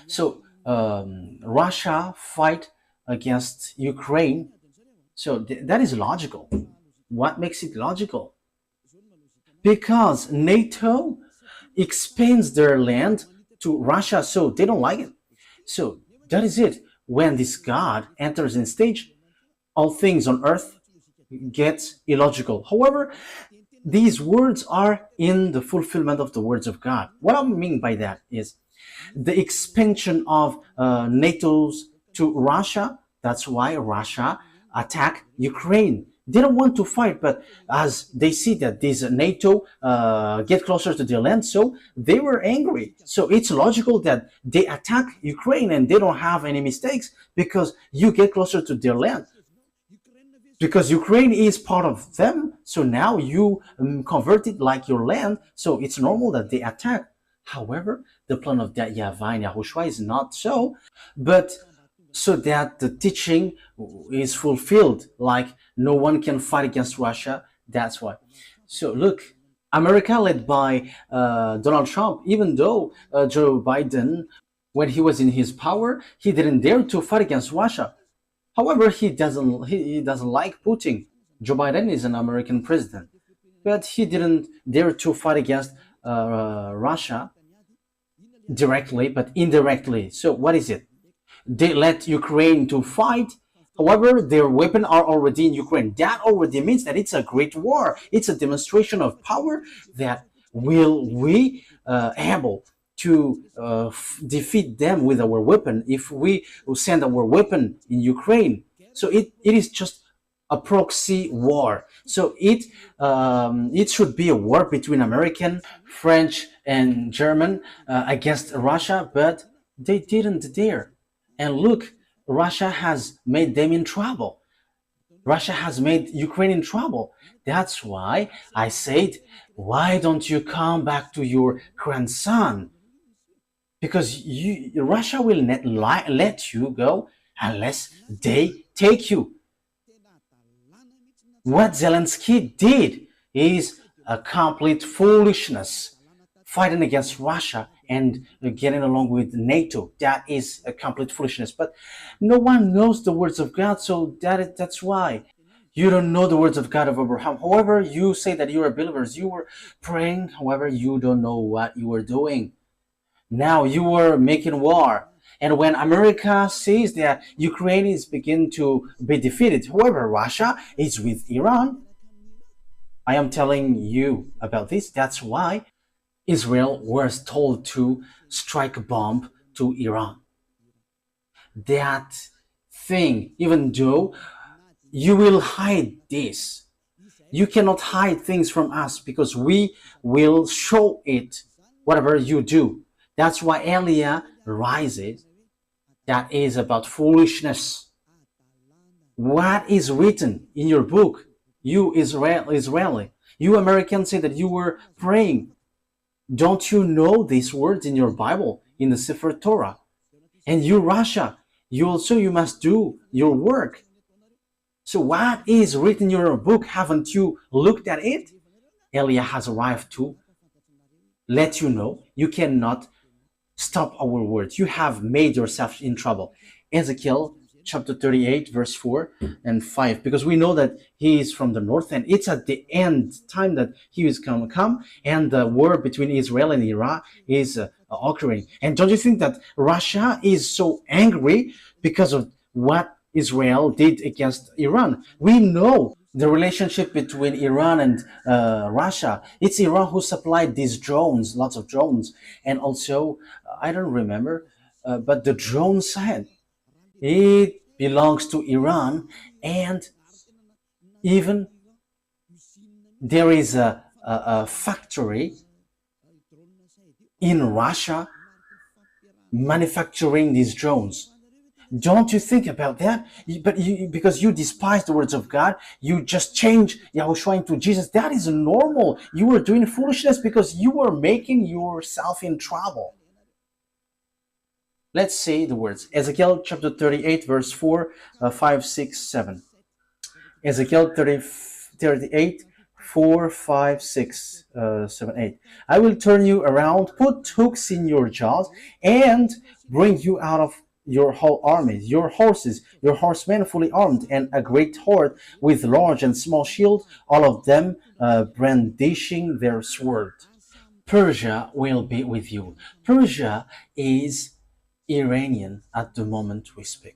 So Russia fight against Ukraine. So that is logical. What makes it logical? Because NATO expands their land to Russia, so they don't like it. So that is it. When this God enters in stage, all things on earth get illogical. However, these words are in the fulfillment of the words of God. What I mean by that is the expansion of NATO's to Russia. That's why Russia attacked Ukraine. They don't want to fight, but as they see that these NATO get closer to their land, so they were angry. So it's logical that they attack Ukraine and they don't have any mistakes because you get closer to their land. Because Ukraine is part of them, so now you convert it like your land, so it's normal that they attack. However, the plan of that YAHVAH and YAHOSHUAH is not so, but so that the teaching is fulfilled, like no one can fight against Russia. That's why. So look, America led by Donald Trump, even though Joe Biden, when he was in his power, he didn't dare to fight against Russia. However, he doesn't like Putin. Joe Biden is an American president, but he didn't dare to fight against Russia directly, but indirectly. So what is it? They let Ukraine to fight. However, their weapons are already in Ukraine. That already means that it's a great war. It's a demonstration of power that will we able to defeat them with our weapon if we send our weapon in Ukraine. So it is just a proxy war. So it should be a war between American, French, and German against Russia, but they didn't dare. And look, Russia has made them in trouble. Russia has made Ukraine in trouble. That's why I said, why don't you come back to your grandson? Because Russia will not let you go unless they take you. What Zelensky did is a complete foolishness, fighting against Russia and getting along with NATO. That is a complete foolishness. But no one knows the words of God, so that's why. You don't know the words of God of Abraham. However, you say that you are believers. You were praying. However, you don't know what you were doing. Now you were making war. And when America sees that Ukraine is beginning to be defeated, however, Russia is with Iran. I am telling you about this. That's why Israel was told to strike a bomb to Iran. That thing, even though you will hide this, you cannot hide things from us because we will show it, whatever you do. That's why Eliah rises. That is about foolishness. What is written in your book? You Israeli, you Americans say that you were praying. Don't you know these words in your Bible, in the Sefer Torah? And you, Russia, you must do your work. So what is written in your book? Haven't you looked at it? Eliah has arrived to let you know you cannot stop our words. You have made yourself in trouble. Ezekiel chapter 38, verse 4 and 5, because we know that he is from the north and it's at the end time that he is going to come, and the war between Israel and Iran is occurring. And don't you think that Russia is so angry because of what Israel did against Iran? We know the relationship between Iran and Russia. It's Iran who supplied these drones, lots of drones, and also I don't remember, but the drone said it belongs to Iran, and even there is a factory in Russia manufacturing these drones. Don't you think about that? Because you despise the words of God, you just change Yahushua into Jesus. That is normal. You were doing foolishness because you were making yourself in trouble. Let's say the words. Ezekiel chapter 38, verse 4, 5, 6, 7. Ezekiel 38, 4, 5, 6, 7, 8. I will turn you around, put hooks in your jaws, and bring you out of your whole army, your horses, your horsemen fully armed, and a great horde with large and small shields, all of them brandishing their sword. Persia will be with you. Persia is Iranian at the moment we speak.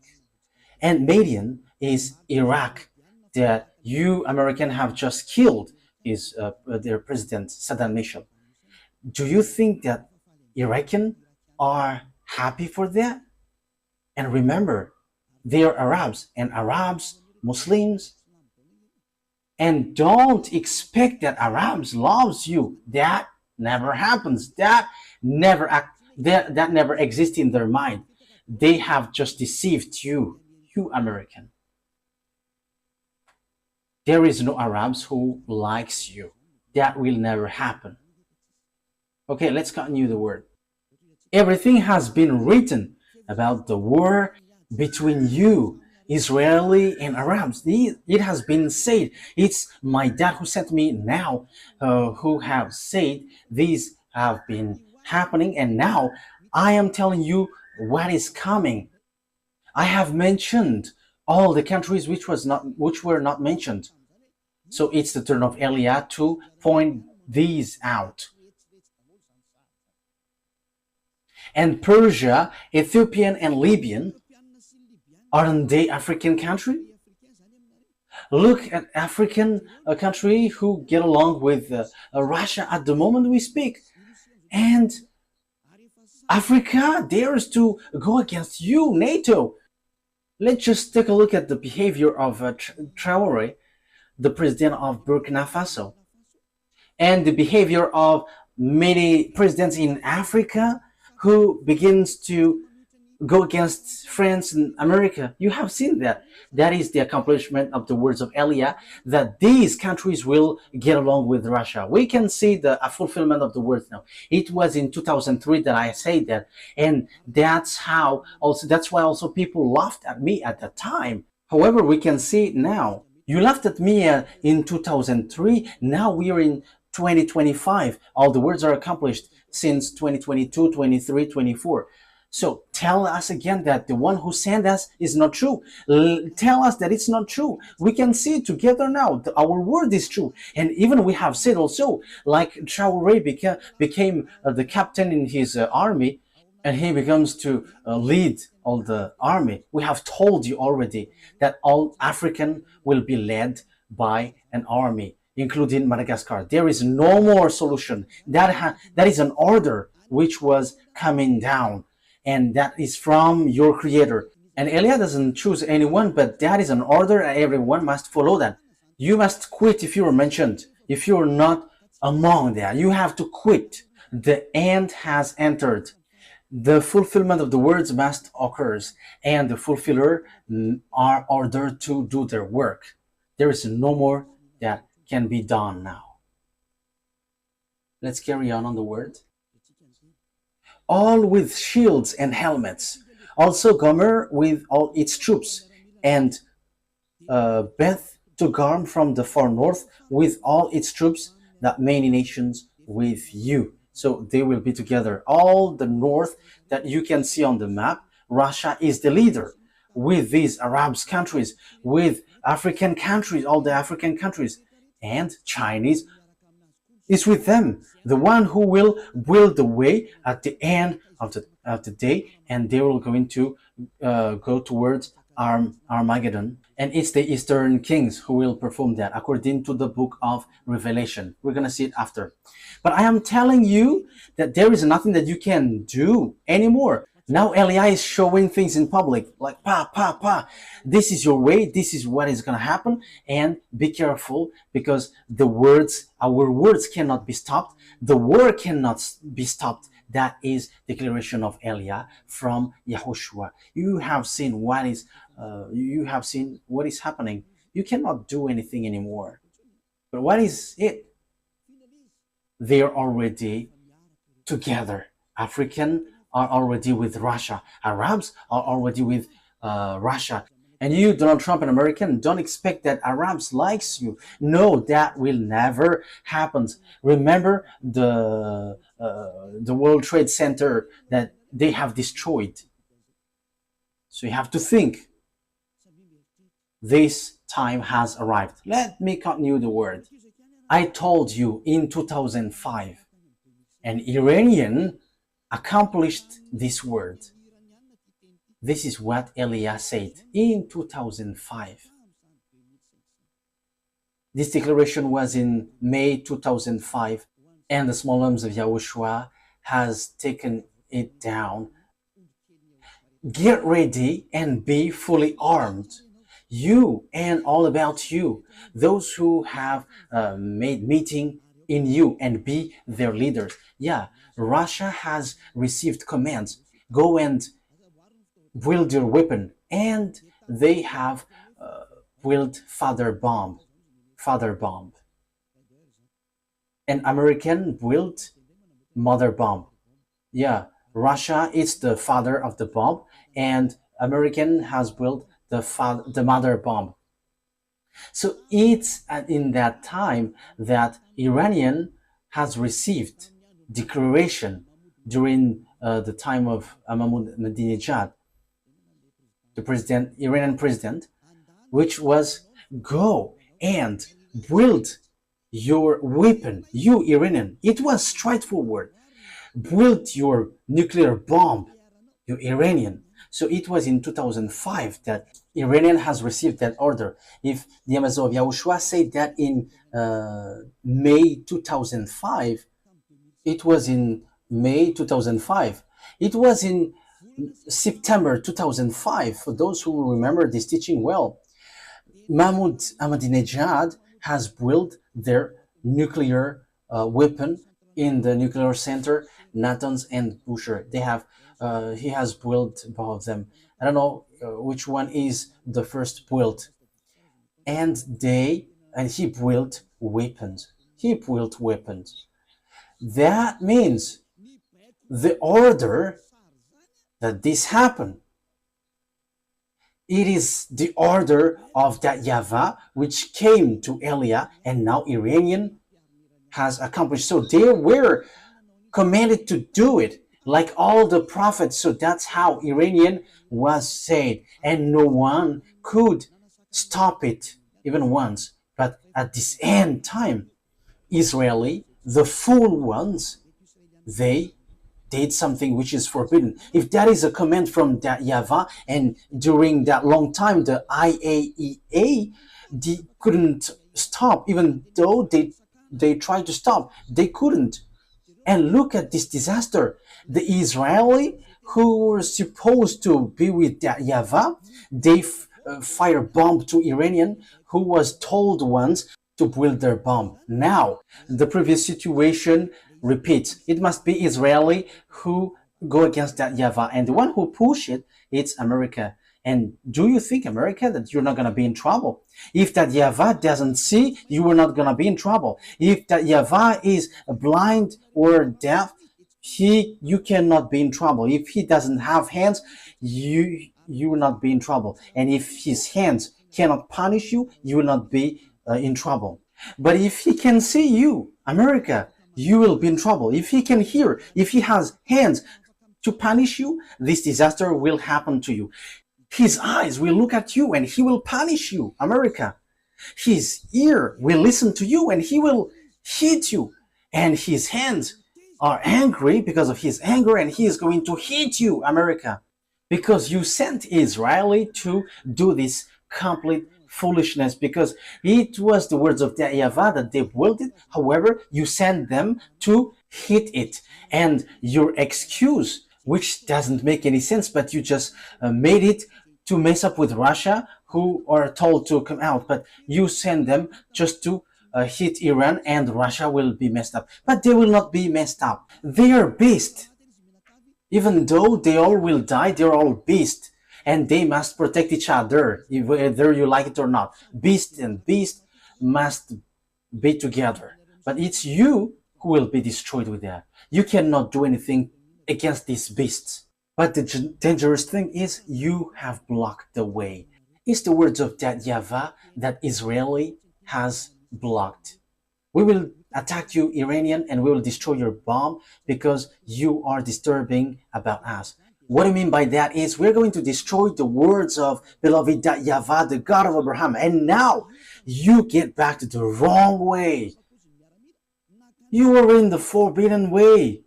And Madian is Iraq, that you American have just killed is their president Saddam Hussein. Do you think that Iraqis are happy for that? And remember, they are Arabs, and Arabs, Muslims, and don't expect that Arabs loves you. That never happens. That never exists in their mind. They have just deceived you, you American. There is no Arabs who likes you. That will never happen. Okay, let's continue the word. Everything has been written about the war between you, Israeli and Arabs. It has been said. It's my dad who sent me now, who have said these have been happening, and now I am telling you what is coming. I have mentioned all the countries which were not mentioned. So it's the turn of Eliah to point these out. And Persia, Ethiopian, and Libyan, aren't they African country? Look at African country who get along with Russia at the moment we speak. And Africa dares to go against you, NATO. Let's just take a look at the behavior of Traoré, the president of Burkina Faso, and the behavior of many presidents in Africa who begins to go against France and America. You have seen that. That is the accomplishment of the words of Eliah, that these countries will get along with Russia. We can see the fulfillment of the words now. It was in 2003 that I said that, and that's why also people laughed at me at the time. However, we can see it now. You laughed at me in 2003. Now we are in 2025. All the words are accomplished since 2022, 23, 24. So tell us again that the one who sent us is not true. Tell us that it's not true. We can see it together now. Our word is true. And even we have said also, like Traoré became the captain in his army, and he becomes to lead all the army. We have told you already that all African will be led by an army, including Madagascar. There is no more solution. That is an order which was coming down, and that is from your creator. And Eliah doesn't choose anyone, but that is an order and everyone must follow that. You must quit if you are mentioned. If you are not among that, you have to quit. The end has entered. The fulfillment of the words must occur, and the fulfiller are ordered to do their work. There is no more that can be done now. Let's carry on the word. All with shields and helmets. Also Gomer with all its troops, and Beth Togarm from the far north with all its troops, that many nations with you. So they will be together. All the north that you can see on the map, Russia is the leader with these Arab countries, with African countries, all the African countries, and Chinese is with them, the one who will build the way at the end of the day, and they will going to go towards Armageddon. And it's the Eastern kings who will perform that according to the book of Revelation. We're going to see it after. But I am telling you that there is nothing that you can do anymore. Now Eli is showing things in public, like, this is your way, this is what is going to happen, and be careful, because our words cannot be stopped. The war cannot be stopped. That is declaration of Eli from Yahushua. You have seen what is happening. You cannot do anything anymore. But what is it? They are already together. African are already with Russia. Arabs are already with Russia. And you, Donald Trump, an American, don't expect that Arabs likes you. No, that will never happen. Remember the World Trade Center that they have destroyed. So you have to think. This time has arrived. Let me continue the word. I told you in 2005, an Iranian accomplished this word. This is what Elia said in 2005. This declaration was in May 2005, and the small arms of Yahushua has taken it down. Get ready and be fully armed. You and all about you, those who have made meeting in you and be their leaders. Yeah, Russia has received commands. Go and build your weapon, and they have built father bomb. And American built mother bomb. Yeah, Russia is the father of the bomb, and American has built the mother bomb. So it's in that time that Iranian has received declaration during the time of Ahmadinejad, the Iranian president, which was go and build your weapon, you Iranian. It was straightforward. Build your nuclear bomb, you Iranian. So it was in 2005 that Iranian has received that order. If the Amazon of Yahushua said that in May 2005, it was in May 2005. It was in September 2005, for those who remember this teaching well. Mahmoud Ahmadinejad has built their nuclear weapon in the nuclear center, Natanz and Bushehr. They have he has built both of them. I don't know which one is the first built. And he built weapons. That means the order that this happened, it is the order of that YAHVAH which came to Elia, and now Iranian has accomplished. So they were commanded to do it, like all the prophets. So that's how Iranian was said, and no one could stop it even once. But at this end time, Israeli, the fool ones, they did something which is forbidden. If that is a command from that YAHVAH, and during that long time the IAEA, they couldn't stop, even though they tried to stop, they couldn't. And look at this disaster. The Israeli who were supposed to be with that YAHVAH, they fire bomb to Iranian who was told once to build their bomb. Now the previous situation repeats. It must be Israeli who go against that YAHVAH, and the one who push it, it's America. And do you think, America, that you're not going to be in trouble? If that YAHVAH doesn't see, you are not going to be in trouble. If that YAHVAH is blind or deaf, you cannot be in trouble. If he doesn't have hands, you will not be in trouble. And if his hands cannot punish you, you will not be in trouble. But if he can see you, America, you will be in trouble. If he can hear, if he has hands to punish you, this disaster will happen to you. His eyes will look at you and he will punish you, America. His ear will listen to you and he will hit you. And his hands are angry because of his anger and he is going to hit you, America. Because you sent Israeli to do this complete foolishness, because it was the words of the YAHVAH that they willed it. However, you sent them to hit it. And your excuse, which doesn't make any sense, but you just made it to mess up with Russia, who are told to come out, but you send them just to hit Iran, and Russia will be messed up. But they will not be messed up. They are beasts. Even though they all will die, they're all beasts. And they must protect each other, whether you like it or not. Beast and beast must be together. But it's you who will be destroyed with that. You cannot do anything against these beasts. But the dangerous thing is you have blocked the way. It's the words of that YAHVAH that Israeli has blocked. We will attack you, Iranian, and we will destroy your bomb because you are disturbing about us. What I mean by that is we're going to destroy the words of beloved YAHVAH, the God of Abraham. And now you get back to the wrong way. You are in the forbidden way.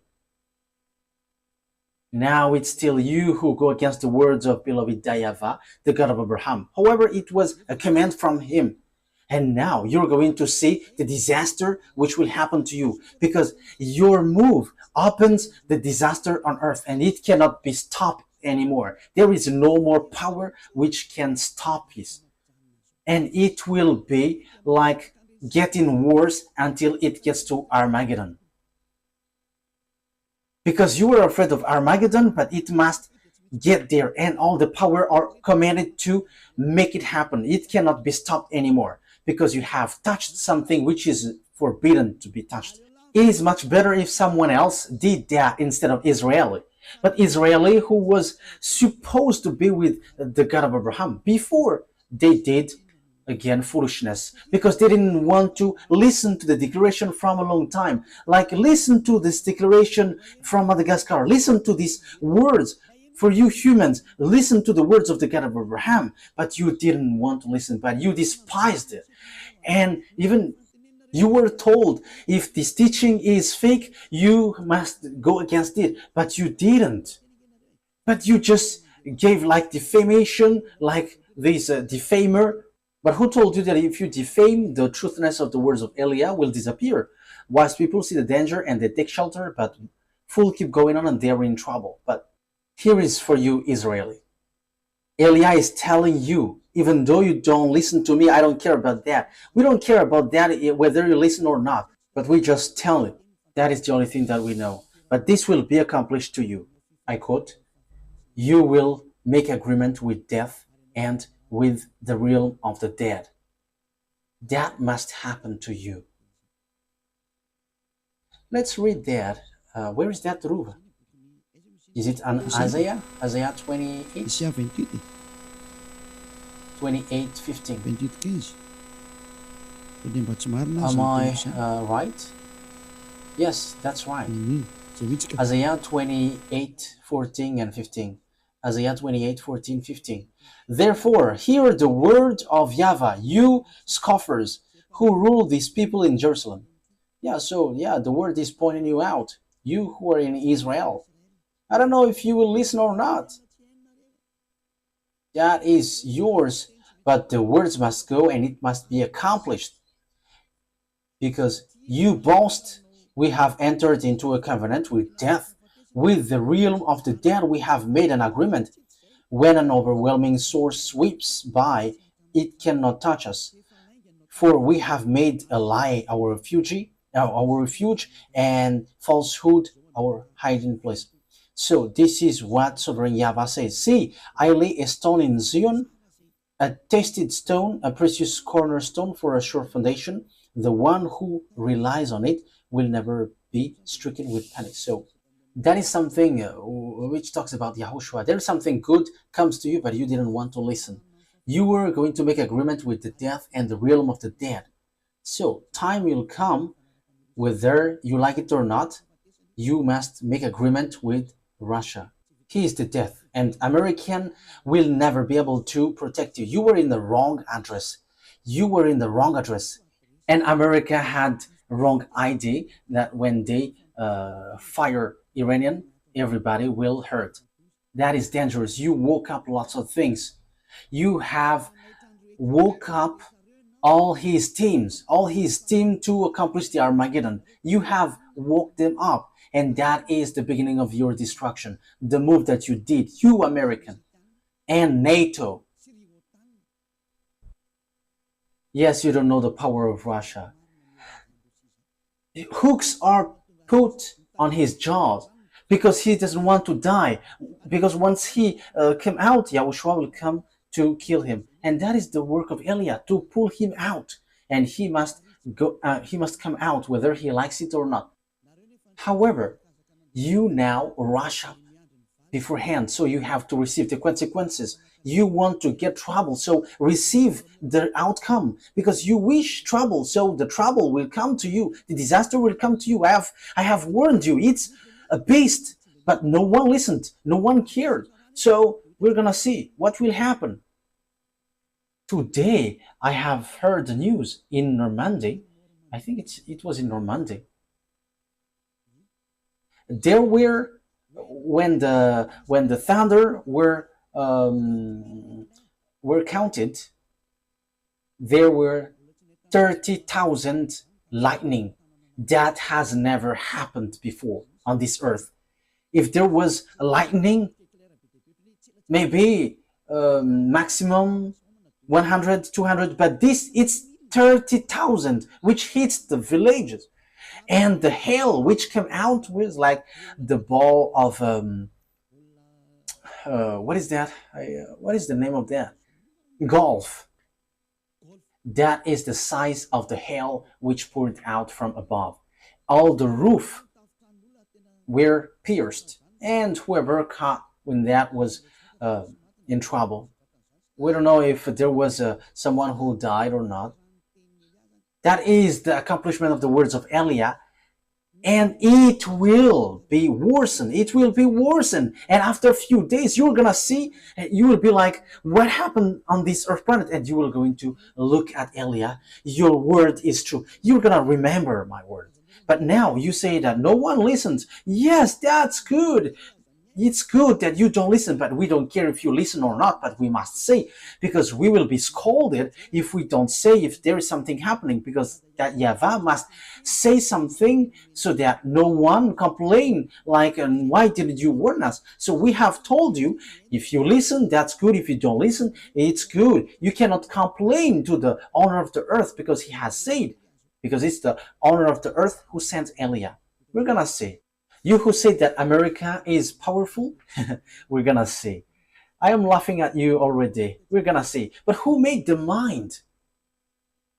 Now it's still you who go against the words of beloved YAHVAH, the God of Abraham. However, it was a command from him. And now you're going to see the disaster which will happen to you, because your move opens the disaster on earth and it cannot be stopped anymore. There is no more power which can stop it. And it will be like getting worse until it gets to Armageddon. Because you are afraid of Armageddon, but it must get there, and all the power are commanded to make it happen. It cannot be stopped anymore, because you have touched something which is forbidden to be touched. It is much better if someone else did that instead of Israeli. But Israeli, who was supposed to be with the God of Abraham, before they did, again, foolishness, because they didn't want to listen to the declaration from a long time. Like, listen to this declaration from Madagascar. Listen to these words. For you humans, listen to the words of the God of Abraham. But you didn't want to listen, but you despised it. And even you were told, if this teaching is fake, you must go against it. But you didn't. But you just gave like defamation, like this defamer. But who told you that if you defame, the truthness of the words of Eliah will disappear? Wise people see the danger and they take shelter, but fools keep going on and they're in trouble. But here is for you, Israeli. Eliah is telling you, even though you don't listen to me, I don't care about that. We don't care about that, whether you listen or not. But we just tell it. That is the only thing that we know. But this will be accomplished to you. I quote, you will make agreement with death and with the realm of the dead. That must happen to you. Let's read that. Where is that, Ruva? Is it on Isaiah? Isaiah 28? Isaiah 28, 28:15. 28:15. Pwede ba sumarna Am sa I Isaiah? right? Yes, that's right. So which Isaiah 28:14 and 15. Isaiah 28:14, 15. Therefore, hear the word of YAHVAH, you scoffers who rule these people in Jerusalem. The word is pointing you out, you who are in Israel. I don't know if you will listen or not. That is yours, but the words must go and it must be accomplished. Because you boast, we have entered into a covenant with death. With the realm of the dead we have made an agreement. When an overwhelming source sweeps by, it cannot touch us. For we have made a lie our refuge, and falsehood our hiding place. So this is what Sovereign YAHVAH says. See, I lay a stone in Zion, a tested stone, a precious cornerstone for a sure foundation. The one who relies on it will never be stricken with panic. So that is something which talks about Yahushua. There's something good comes to you, but you didn't want to listen. You were going to make agreement with the death and the realm of the dead. So time will come, whether you like it or not, you must make agreement with Russia. He is the death, and American will never be able to protect you. You were in the wrong address. You were in the wrong address. And America had wrong ID that when they fire Iranian, everybody will hurt. That is dangerous. You woke up lots of things. You have woke up all his team to accomplish the Armageddon. You have woke them up, and that is the beginning of your destruction. The move that you did, you American and NATO. Yes, you don't know the power of Russia. Hooks are put on his jaws because he doesn't want to die. Because once he came out, Yahushua will come to kill him, and that is the work of Eliah, to pull him out, and he must go. He must come out whether he likes it or not. However, you now rush up beforehand, so you have to receive the consequences. You want to get trouble, so receive the outcome, because you wish trouble, so the trouble will come to you. The disaster will come to you. I have warned you. It's a beast, but no one listened. No one cared. So we're gonna see what will happen. Today, I have heard the news in Normandy. I think it was in Normandy. There were when the thunder were counted, there were 30,000 lightning. That has never happened before on this earth. If there was a lightning, maybe maximum 100, 200, but this, it's 30,000, which hits the villages. And the hail which came out was like the ball of what is that? What is the name of that? Golf. That is the size of the hail which poured out from above. All the roof were pierced, and whoever caught when that was in trouble. We don't know if there was someone who died or not. That is the accomplishment of the words of Eliah, and it will be worsened. It will be worsened, and after a few days, you're gonna see. You will be like, "What happened on this earth planet?" And you will going to look at Eliah. Your word is true. You're gonna remember my word. But now you say that no one listens. Yes, that's good. It's good that you don't listen, but we don't care if you listen or not, but we must say, because we will be scolded if we don't say if there is something happening, because that YAHVAH must say something so that no one complain like, and why didn't you warn us? So we have told you, if you listen, that's good. If you don't listen, it's good. You cannot complain to the owner of the earth, because he has said, because it's the owner of the earth who sent Eliah. We're gonna say, you who say that America is powerful, we're gonna see. I am laughing at you already. We're gonna see. But who made the mind?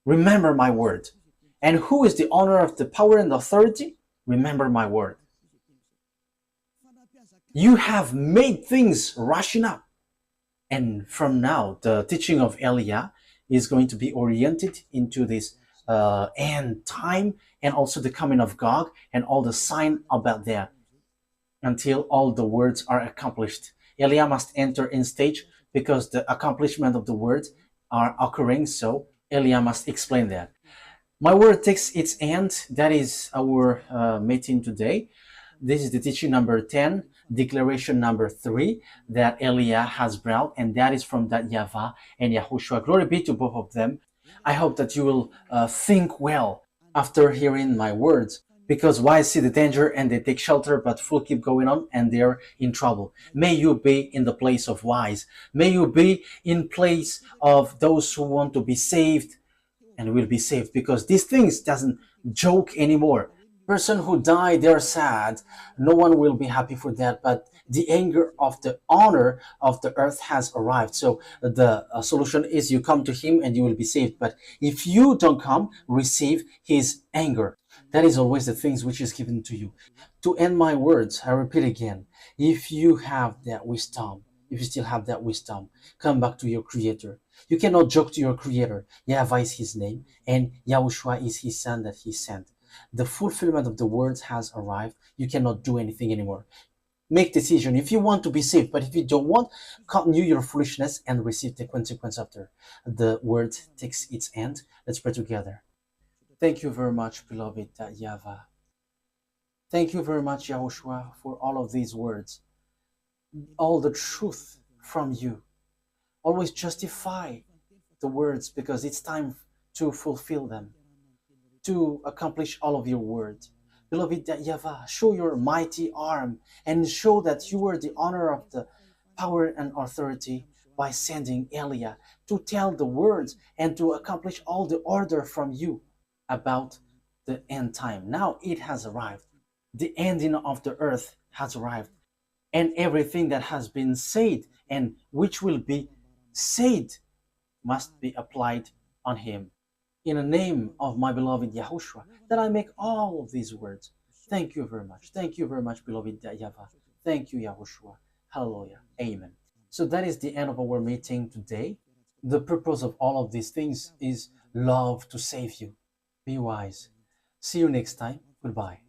Remember my word. And who is the owner of the power and authority? Remember my word. You have made things rushing up. And from now, the teaching of Eliah is going to be oriented into this end time, and also the coming of Gog and all the sign about that, until all the words are accomplished. Eliah must enter in stage, because the accomplishment of the words are occurring, so Eliah must explain that. My word takes its end. That is our meeting today. This is the teaching number 10, declaration number 3 that Eliah has brought, and that is from that YAHVAH and YAHOSHUAH. Glory be to both of them. I hope that you will think well after hearing my words, because wise see the danger and they take shelter, but fool keep going on and they're in trouble. May you be in the place of wise. May you be in place of those who want to be saved and will be saved, because these things doesn't joke anymore. Person who die, they're sad. No one will be happy for that. But the anger of the honor of the earth has arrived. So the solution is you come to him and you will be saved. But if you don't come, receive his anger. That is always the things which is given to you. To end my words, I repeat again, if you have that wisdom, if you still have that wisdom, come back to your creator. You cannot joke to your creator. YAHVAH is his name and YAHOSHUA is his son that he sent. The fulfillment of the words has arrived. You cannot do anything anymore. Make decision if you want to be saved, but if you don't want, continue your foolishness and receive the consequence after the word takes its end. Let's pray together. Thank you very much, beloved YAHVAH. Thank you very much, YAHOSHUA, for all of these words, all the truth from you. Always justify the words because it's time to fulfill them, to accomplish all of your words. Beloved YAHVAH, show your mighty arm and show that you were the honor of the power and authority by sending Elia to tell the words and to accomplish all the order from you about the end time. Now it has arrived. The ending of the earth has arrived. And everything that has been said and which will be said must be applied on him. In the name of my beloved YAHOSHUA, that I make all of these words. Thank you very much. Thank you very much, beloved YAHVAH. Thank you, YAHOSHUA. Hallelujah. Amen. So that is the end of our meeting today. The purpose of all of these things is love to save you. Be wise. See you next time. Goodbye.